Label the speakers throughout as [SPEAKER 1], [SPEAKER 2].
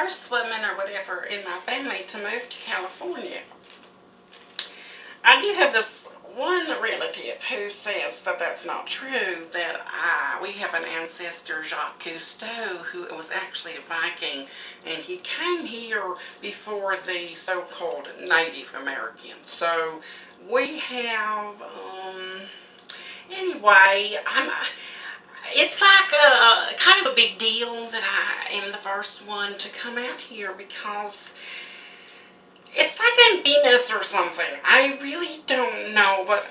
[SPEAKER 1] first woman or whatever in my family to move to California. I do have this one relative who says that that's not true, that we have an ancestor, Jacques Cousteau, who was actually a Viking, and he came here before the so-called Native Americans. So we have, anyway, it's like kind of a big deal that I am the first one to come out here, because it's like I'm famous or something. I really don't know, but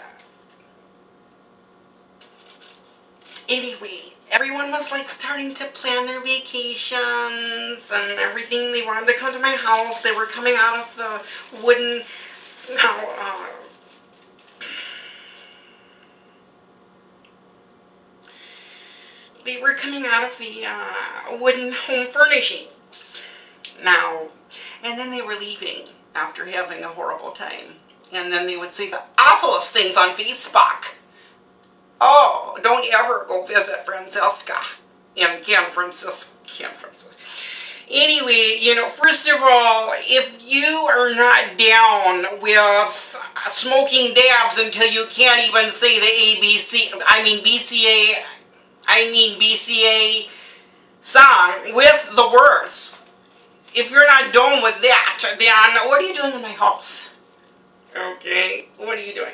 [SPEAKER 1] anyway, everyone was like starting to plan their vacations and everything. They wanted to come to my house. They were coming out of the wooden, they were coming out of the wooden home furnishings now, and then they were leaving after having a horrible time. And then they would say the awfulest things on Facebook. Oh, don't ever go visit Francesca and Ken Francisco. Anyway, you know, first of all, if you are not down with smoking dabs until you can't even say the BCA song with the words, if you're not done with that, then what are you doing in my house? Okay, what are you doing?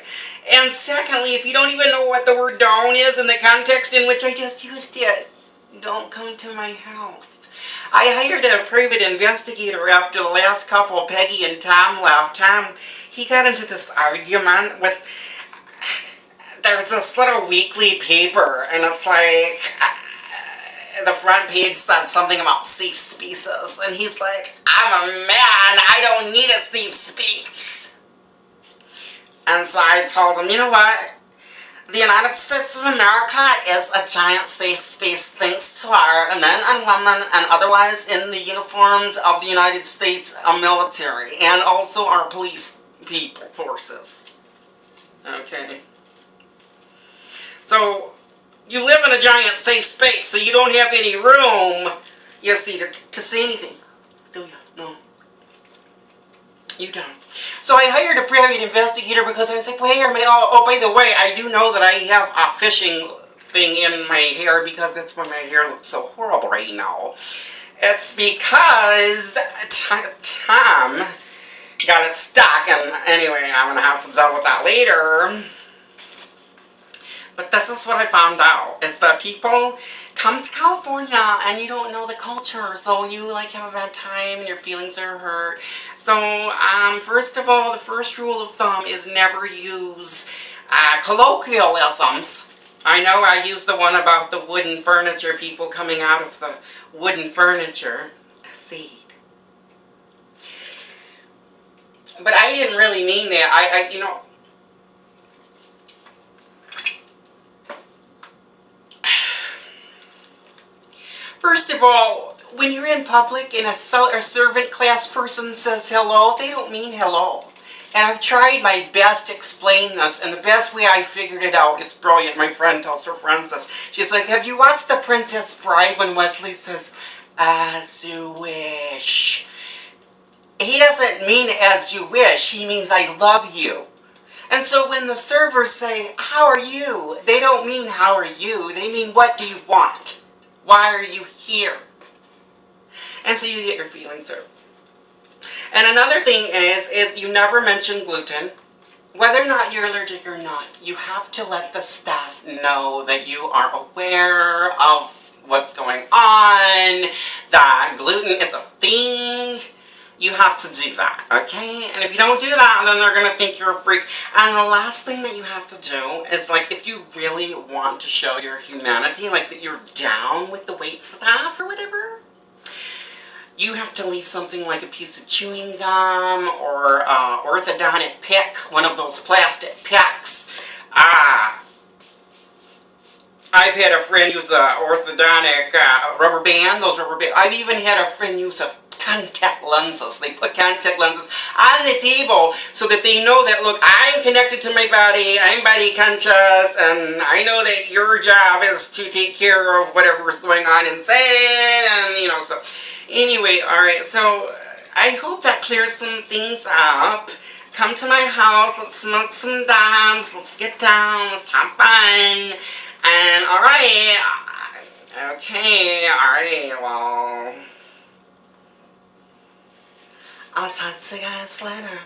[SPEAKER 1] And secondly, if you don't even know what the word down is in the context in which I just used it, don't come to my house. I hired a private investigator after the last couple, Peggy and Tom, left. Tom, he got into this argument with, there's this little weekly paper, and it's like, the front page said something about safe spaces, and he's like, I'm a man, I don't need a safe space. And so I told him, you know what, the United States of America is a giant safe space thanks to our men and women and otherwise in the uniforms of the United States military, and also our police forces. Okay. So, you live in a giant safe space, so you don't have any room, you see, to say anything. Do you? No. You don't. So I hired a private investigator because I was like, well, hey, oh, by the way, I do know that I have a fishing thing in my hair because that's why my hair looks so horrible right now. It's because Tom got it stuck, and anyway, I'm going to have to deal with that later. But this is what I found out, is that people come to California and you don't know the culture, so you like have a bad time and your feelings are hurt. So, first of all, the first rule of thumb is never use colloquialisms. I know I used the one about the wooden furniture, people coming out of the wooden furniture. See. But I didn't really mean that. You know, first of all, when you're in public and a servant class person says hello, they don't mean hello. And I've tried my best to explain this, and the best way I figured it out is brilliant. My friend tells her friends this. She's like, have you watched The Princess Bride when Wesley says, as you wish? He doesn't mean as you wish, he means I love you. And so when the servers say, how are you? They don't mean how are you, they mean what do you want? Why are you here? And so you get your feelings hurt. And another thing is you never mention gluten. Whether or not you're allergic or not, you have to let the staff know that you are aware of what's going on, that gluten is a thing. You have to do that, okay? And if you don't do that, then they're going to think you're a freak. And the last thing that you have to do is, like, if you really want to show your humanity, like that you're down with the wait staff or whatever, you have to leave something like a piece of chewing gum or orthodontic pick, one of those plastic picks. I've had a friend use an orthodontic rubber band, those rubber bands. I've even had a friend use a contact lenses. They put contact lenses on the table so that they know that, look, I'm connected to my body, I'm body conscious, and I know that your job is to take care of whatever's going on inside, and, you know, so Anyway, alright, so I hope that clears some things up. Come to my house, let's smoke some dabs, let's get down, let's have fun. And alright, okay, alright, well, I'll talk to you guys later.